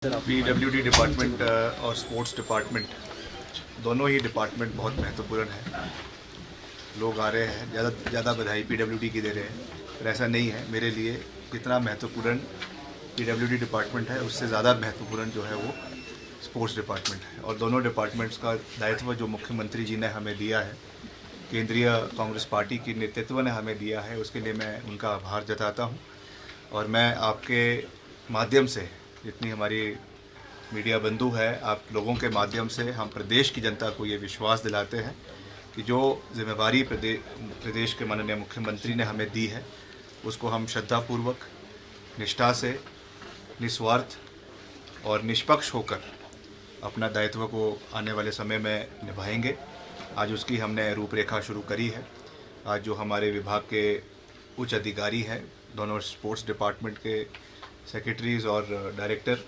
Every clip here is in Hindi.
पीडब्ल्यूडी डिपार्टमेंट और स्पोर्ट्स डिपार्टमेंट दोनों ही डिपार्टमेंट बहुत महत्वपूर्ण है। लोग आ रहे हैं, ज़्यादा बधाई पीडब्ल्यूडी की दे रहे हैं, पर ऐसा नहीं है। मेरे लिए जितना महत्वपूर्ण पीडब्ल्यूडी डिपार्टमेंट है, उससे ज़्यादा महत्वपूर्ण जो है वो स्पोर्ट्स डिपार्टमेंट है। और दोनों डिपार्टमेंट्स का दायित्व जो मुख्यमंत्री जी ने हमें दिया है, केंद्रीय कांग्रेस पार्टी की नेतृत्व ने हमें दिया है, उसके लिए मैं उनका आभार जताता हूँ। और मैं आपके माध्यम से, जितनी हमारी मीडिया बंधु है, आप लोगों के माध्यम से हम प्रदेश की जनता को ये विश्वास दिलाते हैं कि जो जिम्मेवारी प्रदेश के माननीय मुख्यमंत्री ने हमें दी है, उसको हम श्रद्धापूर्वक, निष्ठा से, निस्वार्थ और निष्पक्ष होकर अपना दायित्व को आने वाले समय में निभाएंगे। आज उसकी हमने रूपरेखा शुरू करी है। आज जो हमारे विभाग के उच्च अधिकारी हैं, दोनों स्पोर्ट्स डिपार्टमेंट के सेक्रेटरीज़ और डायरेक्टर,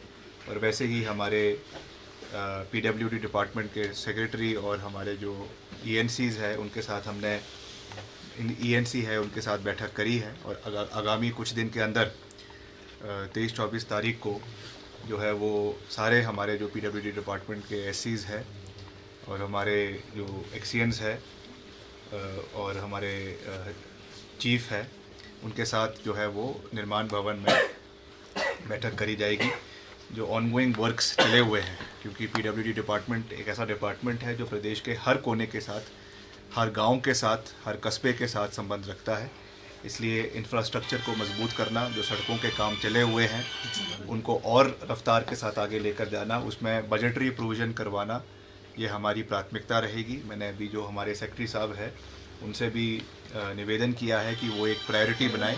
और वैसे ही हमारे पीडब्ल्यूडी डिपार्टमेंट के सेक्रेटरी और हमारे जो ईएनसीज़ है, उनके साथ हमने ईएनसी है उनके साथ बैठक करी है। और आगामी कुछ दिन के अंदर 23-24 तारीख को जो है वो सारे हमारे जो पीडब्ल्यूडी डिपार्टमेंट के एससीज़ है और हमारे जो एक्सीएंस है और हमारे चीफ है, उनके साथ जो है वो निर्माण भवन में बैठक करी जाएगी। जो ऑनगोइंग वर्क्स चले हुए हैं, क्योंकि पीडब्ल्यूडी डिपार्टमेंट एक ऐसा डिपार्टमेंट है जो प्रदेश के हर कोने के साथ, हर गांव के साथ, हर कस्बे के साथ संबंध रखता है। इसलिए इंफ्रास्ट्रक्चर को मजबूत करना, जो सड़कों के काम चले हुए हैं उनको और रफ्तार के साथ आगे लेकर जाना, उसमें बजटरी प्रोविज़न करवाना, ये हमारी प्राथमिकता रहेगी। मैंने अभी जो हमारे सेक्रेटरी साहब हैं उनसे भी निवेदन किया है कि वो एक प्रायोरिटी बनाएं।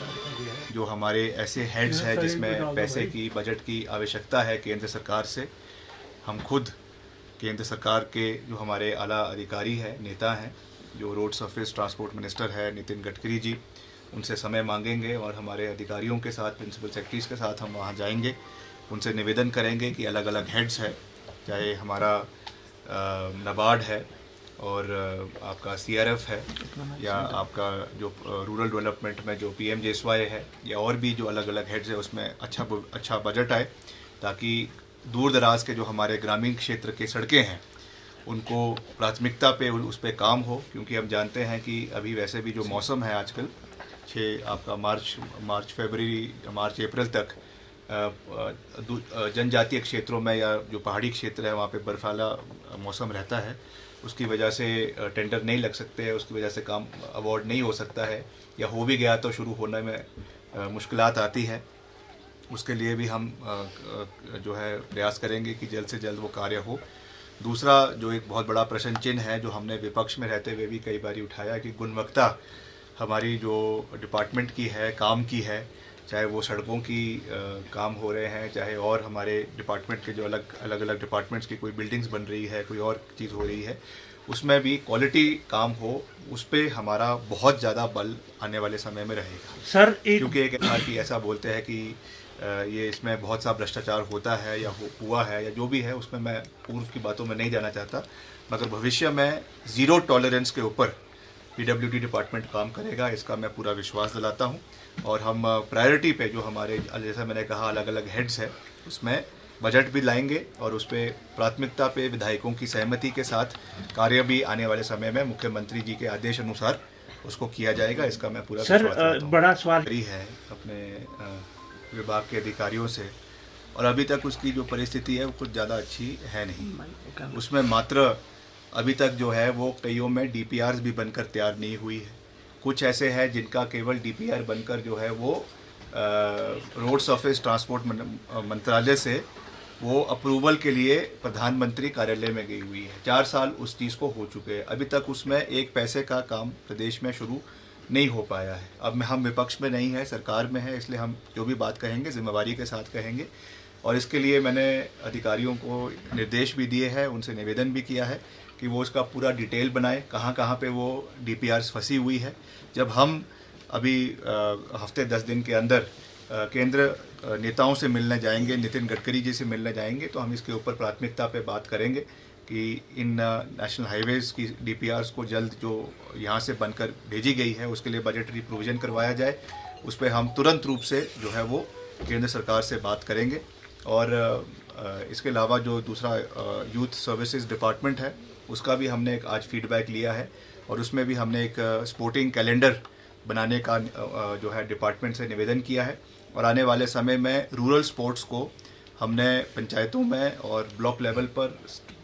जो हमारे ऐसे हेड्स हैं जिसमें पैसे की, बजट की आवश्यकता है केंद्र सरकार से, हम खुद केंद्र सरकार के जो हमारे आला अधिकारी हैं, नेता हैं, जो रोड सर्फेस ट्रांसपोर्ट मिनिस्टर है नितिन गडकरी जी, उनसे समय मांगेंगे और हमारे अधिकारियों के साथ, प्रिंसिपल सेक्रेटरीज़ के साथ हम वहाँ जाएंगे। उनसे निवेदन करेंगे कि अलग अलग हेड्स है, चाहे हमारा नाबार्ड है और आपका सीआरएफ है, या आपका जो रूरल डेवलपमेंट में जो पीएमजेएसवाई है, या और भी जो अलग अलग हेड्स है, उसमें अच्छा बजट आए, ताकि दूर दराज के जो हमारे ग्रामीण क्षेत्र के सड़कें हैं उनको प्राथमिकता पे उस पर काम हो। क्योंकि हम जानते हैं कि अभी वैसे भी जो मौसम है आजकल, आपका मार्च अप्रैल तक जनजातीय क्षेत्रों में या जो पहाड़ी क्षेत्र है वहाँ पे बर्फाला मौसम रहता है। उसकी वजह से टेंडर नहीं लग सकते हैं, उसकी वजह से काम अवार्ड नहीं हो सकता है, या हो भी गया तो शुरू होने में मुश्किलात आती है। उसके लिए भी हम जो है प्रयास करेंगे कि जल्द से जल्द वो कार्य हो। दूसरा जो एक बहुत बड़ा प्रश्न चिन्ह है, जो हमने विपक्ष में रहते हुए भी कई बार उठाया, कि गुणवत्ता हमारी जो डिपार्टमेंट की है, काम की है, चाहे वो सड़कों की काम हो रहे हैं, चाहे और हमारे डिपार्टमेंट के जो अलग डिपार्टमेंट्स की कोई बिल्डिंग्स बन रही है, कोई और चीज़ हो रही है, उसमें भी क्वालिटी काम हो, उस पर हमारा बहुत ज़्यादा बल आने वाले समय में रहेगा सर। क्योंकि एक पार्टी ऐसा बोलते हैं कि ये इसमें बहुत सा भ्रष्टाचार होता है या हुआ है या जो भी है, उसमें मैं पूर्व की बातों में नहीं जाना चाहता, मगर भविष्य में ज़ीरो टॉलरेंस के ऊपर पीडब्ल्यूडी डिपार्टमेंट काम करेगा, इसका मैं पूरा विश्वास दिलाता हूं। और हम प्रायोरिटी पे जो हमारे, जैसा मैंने कहा, अलग अलग हेड्स है, उसमें बजट भी लाएंगे और उस पर प्राथमिकता पे विधायकों की सहमति के साथ कार्य भी आने वाले समय में मुख्यमंत्री जी के आदेश अनुसार उसको किया जाएगा। इसका मैं पूरा सर बड़ा सवाल है अपने विभाग के अधिकारियों से, और अभी तक उसकी जो परिस्थिति है वो कुछ ज़्यादा अच्छी है नहीं। उसमें मात्र अभी तक जो है वो कईयों में डीपीआर भी बनकर तैयार नहीं हुई है। कुछ ऐसे हैं जिनका केवल डीपीआर बनकर जो है वो रोड सरफेस ट्रांसपोर्ट मंत्रालय से वो अप्रूवल के लिए प्रधानमंत्री कार्यालय में गई हुई है। 4 साल उस चीज़ को हो चुके हैं, अभी तक उसमें एक पैसे का काम प्रदेश में शुरू नहीं हो पाया है। अब हम विपक्ष में नहीं है, सरकार में है, इसलिए हम जो भी बात कहेंगे जिम्मेवारी के साथ कहेंगे। और इसके लिए मैंने अधिकारियों को निर्देश भी दिए हैं, उनसे निवेदन भी किया है कि वो उसका पूरा डिटेल बनाए, कहाँ कहाँ पे वो डीपीआर्स फंसी हुई है। जब हम अभी हफ्ते 10 दिन के अंदर केंद्र नेताओं से मिलने जाएंगे, नितिन गडकरी जी से मिलने जाएंगे, तो हम इसके ऊपर प्राथमिकता पे बात करेंगे कि इन नेशनल हाईवेज़ की डीपीआर्स को जल्द जो यहाँ से बनकर भेजी गई है उसके लिए बजटरी प्रोविज़न करवाया जाए। उस पर हम तुरंत रूप से जो है वो केंद्र सरकार से बात करेंगे। और इसके अलावा जो दूसरा यूथ सर्विसेज डिपार्टमेंट है उसका भी हमने एक आज फीडबैक लिया है और उसमें भी हमने एक स्पोर्टिंग कैलेंडर बनाने का जो है डिपार्टमेंट से निवेदन किया है और आने वाले समय में रूरल स्पोर्ट्स को हमने पंचायतों में और ब्लॉक लेवल पर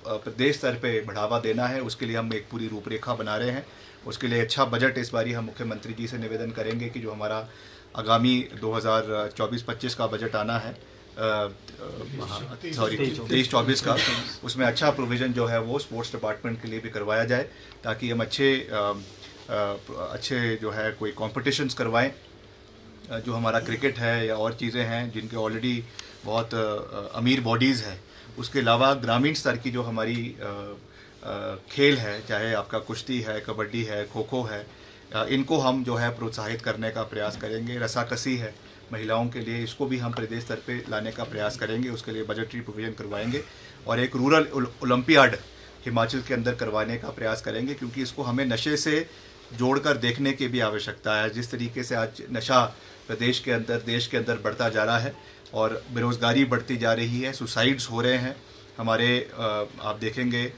प्रदेश स्तर पे बढ़ावा देना है। उसके लिए हम एक पूरी रूपरेखा बना रहे हैं। उसके लिए अच्छा बजट इस बारी हम मुख्यमंत्री जी से निवेदन करेंगे कि जो हमारा आगामी 2024-25 का बजट आना है, सॉरी 23-24 का, उसमें अच्छा प्रोविज़न जो है वो स्पोर्ट्स डिपार्टमेंट के लिए भी करवाया जाए ताकि हम अच्छे जो है कोई कॉम्पिटिशन्स करवाएं। जो हमारा क्रिकेट है या और चीज़ें हैं जिनके ऑलरेडी बहुत अमीर बॉडीज़ हैं, उसके अलावा ग्रामीण स्तर की जो हमारी खेल है, चाहे आपका कुश्ती है, कबड्डी है, खो खो है, इनको हम जो है प्रोत्साहित करने का प्रयास करेंगे। रस्साकसी है महिलाओं के लिए, इसको भी हम प्रदेश स्तर पे लाने का प्रयास करेंगे। उसके लिए बजटरी प्रोविजन करवाएंगे और एक रूरल ओलंपियाड हिमाचल के अंदर करवाने का प्रयास करेंगे क्योंकि इसको हमें नशे से जोड़कर देखने की भी आवश्यकता है। जिस तरीके से आज नशा प्रदेश के अंदर, देश के अंदर बढ़ता जा रहा है और बेरोज़गारी बढ़ती जा रही है, सुसाइड्स हो रहे हैं हमारे, आप देखेंगे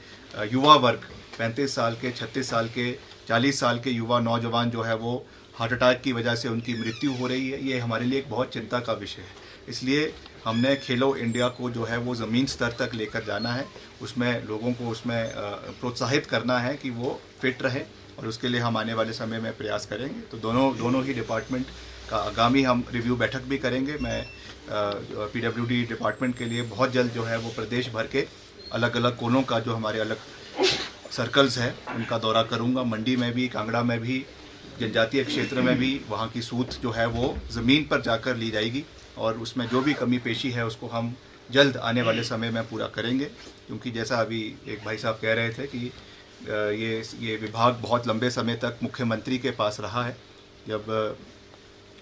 युवा वर्ग 35 साल के, 36 साल के, 40 साल के युवा नौजवान जो है वो हार्ट अटैक की वजह से उनकी मृत्यु हो रही है। ये हमारे लिए एक बहुत चिंता का विषय है। इसलिए हमने खेलो इंडिया को जो है वो ज़मीन स्तर तक लेकर जाना है, उसमें लोगों को उसमें प्रोत्साहित करना है कि वो फिट रहे और उसके लिए हम आने वाले समय में प्रयास करेंगे। तो दोनों ही डिपार्टमेंट का आगामी हम रिव्यू बैठक भी करेंगे। मैं पीडब्ल्यूडी डिपार्टमेंट के लिए बहुत जल्द जो है वो प्रदेश भर के अलग अलग कोनों का जो हमारे अलग सर्कल्स हैं उनका दौरा करूंगा। मंडी में भी, कांगड़ा में भी, जनजातीय क्षेत्र में भी वहाँ की सूत जो है वो ज़मीन पर जाकर ली जाएगी और उसमें जो भी कमी पेशी है उसको हम जल्द आने वाले समय में पूरा करेंगे। क्योंकि जैसा अभी एक भाई साहब कह रहे थे कि ये विभाग बहुत लंबे समय तक मुख्यमंत्री के पास रहा है। जब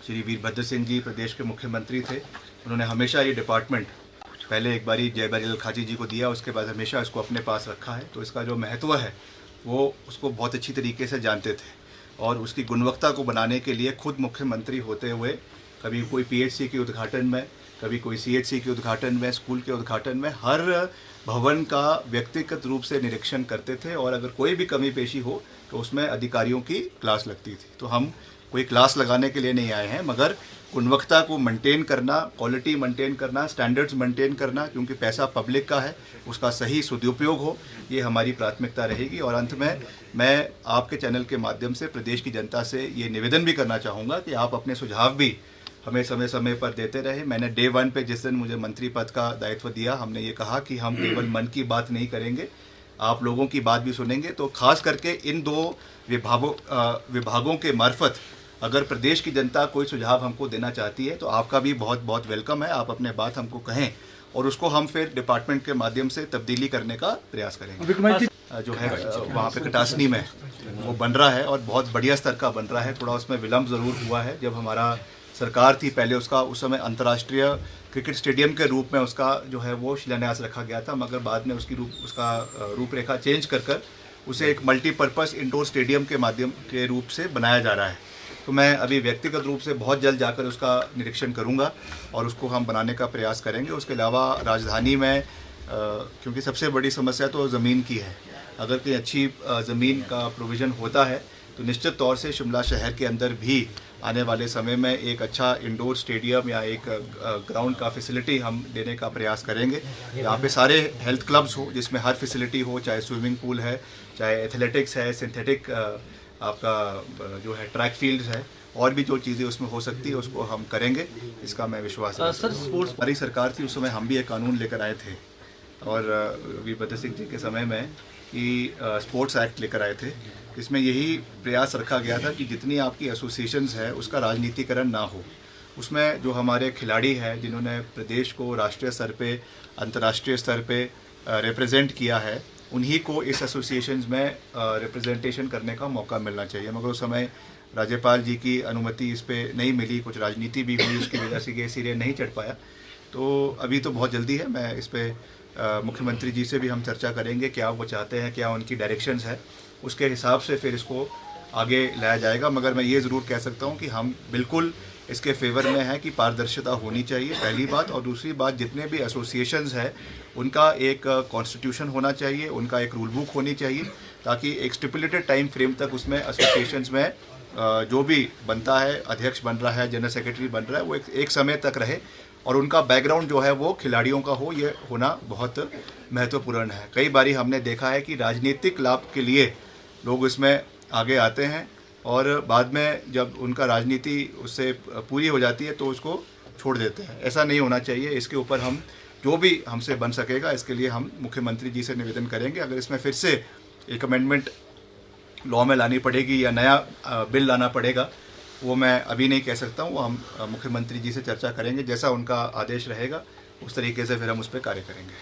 श्री वीरभद्र सिंह जी प्रदेश के मुख्यमंत्री थे, उन्होंने हमेशा ये डिपार्टमेंट पहले एक बारी जयबरीलाल खाची जी को दिया, उसके बाद हमेशा इसको अपने पास रखा है। तो इसका जो महत्व है वो उसको बहुत अच्छी तरीके से जानते थे और उसकी गुणवत्ता को बनाने के लिए खुद मुख्यमंत्री होते हुए कभी कोई पीएचसी के उद्घाटन में, कभी कोई सीएचसी के उद्घाटन में, स्कूल के उद्घाटन में हर भवन का व्यक्तिगत रूप से निरीक्षण करते थे और अगर कोई भी कमी पेशी हो तो उसमें अधिकारियों की क्लास लगती थी। तो हम कोई क्लास लगाने के लिए नहीं आए हैं, मगर गुणवत्ता को मेंटेन करना, क्वालिटी मेंटेन करना, स्टैंडर्ड्स मेंटेन करना, क्योंकि पैसा पब्लिक का है, उसका सही सदुपयोग हो, ये हमारी प्राथमिकता रहेगी। और अंत में मैं आपके चैनल के माध्यम से प्रदेश की जनता से ये निवेदन भी करना चाहूँगा कि आप अपने सुझाव भी हमें समय समय पर देते रहे। मैंने डे 1 पे जिस दिन मुझे मंत्री पद का दायित्व दिया, हमने ये कहा कि हम केवल मन की बात नहीं करेंगे, आप लोगों की बात भी सुनेंगे। तो खास करके इन दो विभागों के मार्फत अगर प्रदेश की जनता कोई सुझाव हमको देना चाहती है तो आपका भी बहुत बहुत वेलकम है। आप अपने बात हमको कहें और उसको हम फिर डिपार्टमेंट के माध्यम से तब्दीली करने का प्रयास करेंगे। जो है वहाँ पे कटासनी में वो बन रहा है और बहुत बढ़िया स्तर का बन रहा है। थोड़ा उसमें विलम्ब ज़रूर हुआ है। जब हमारा सरकार थी पहले, उसका उस समय अंतर्राष्ट्रीय क्रिकेट स्टेडियम के रूप में उसका जो है वो शिलान्यास रखा गया था, मगर बाद में उसका रूपरेखा चेंज कर उसे एक मल्टीपर्पज़ इंडोर स्टेडियम के माध्यम के रूप से बनाया जा रहा है। तो मैं अभी व्यक्तिगत रूप से बहुत जल्द जाकर उसका निरीक्षण करूंगा और उसको हम बनाने का प्रयास करेंगे। उसके अलावा राजधानी में क्योंकि सबसे बड़ी समस्या तो ज़मीन की है, अगर कोई अच्छी ज़मीन का प्रोविज़न होता है तो निश्चित तौर से शिमला शहर के अंदर भी आने वाले समय में एक अच्छा इंडोर स्टेडियम या एक ग्राउंड का फैसिलिटी हम देने का प्रयास करेंगे। यहाँ पे सारे हेल्थ क्लब्स हो जिसमें हर फैसिलिटी हो, चाहे स्विमिंग पूल है, चाहे एथलेटिक्स है, सिंथेटिक आपका जो है ट्रैक फील्ड है, और भी जो चीज़ें उसमें हो सकती है उसको हम करेंगे, इसका मैं विश्वास है। सर, स्पोर्ट्स हमारी सरकार थी उस समय, हम भी एक कानून लेकर आए थे और वीरभद्र सिंह जी के समय में कि स्पोर्ट्स एक्ट लेकर आए थे। इसमें यही प्रयास रखा गया था कि जितनी आपकी एसोसिएशंस है उसका राजनीतिकरण ना हो। उसमें जो हमारे खिलाड़ी हैं जिन्होंने प्रदेश को राष्ट्रीय स्तर पे, अंतर्राष्ट्रीय स्तर पे रिप्रेजेंट किया है, उन्हीं को इस एसोसिएशंस में रिप्रेजेंटेशन करने का मौका मिलना चाहिए। मगर उस समय राज्यपाल जी की अनुमति इस पर नहीं मिली, कुछ राजनीति भी हुई, उसकी वजह से ये सिरे नहीं चढ़ पाया। तो अभी तो बहुत जल्दी है, मैं इस पर मुख्यमंत्री जी से भी हम चर्चा करेंगे क्या वो चाहते हैं, क्या उनकी डायरेक्शंस है, उसके हिसाब से फिर इसको आगे लाया जाएगा। मगर मैं ये ज़रूर कह सकता हूँ कि हम बिल्कुल इसके फेवर में है कि पारदर्शिता होनी चाहिए, पहली बात। और दूसरी बात, जितने भी एसोसिएशंस हैं उनका एक कॉन्स्टिट्यूशन होना चाहिए, उनका एक रूल बुक होनी चाहिए, ताकि एक स्टिपुलेटेड टाइम फ्रेम तक उसमें एसोसिएशंस में जो भी बनता है, अध्यक्ष बन रहा है, जनरल सेक्रेटरी बन रहा है, वो एक समय तक रहे और उनका बैकग्राउंड जो है वो खिलाड़ियों का हो, ये होना बहुत महत्वपूर्ण है। कई बारी हमने देखा है कि राजनीतिक लाभ के लिए लोग इसमें आगे आते हैं और बाद में जब उनका राजनीति उससे पूरी हो जाती है तो उसको छोड़ देते हैं। ऐसा नहीं होना चाहिए। इसके ऊपर हम जो भी हमसे बन सकेगा, इसके लिए हम मुख्यमंत्री जी से निवेदन करेंगे। अगर इसमें फिर से एक अमेंडमेंट लॉ में लानी पड़ेगी या नया बिल लाना पड़ेगा, वो मैं अभी नहीं कह सकता हूँ। वो हम मुख्यमंत्री जी से चर्चा करेंगे, जैसा उनका आदेश रहेगा उस तरीके से फिर हम उस पर कार्य करेंगे।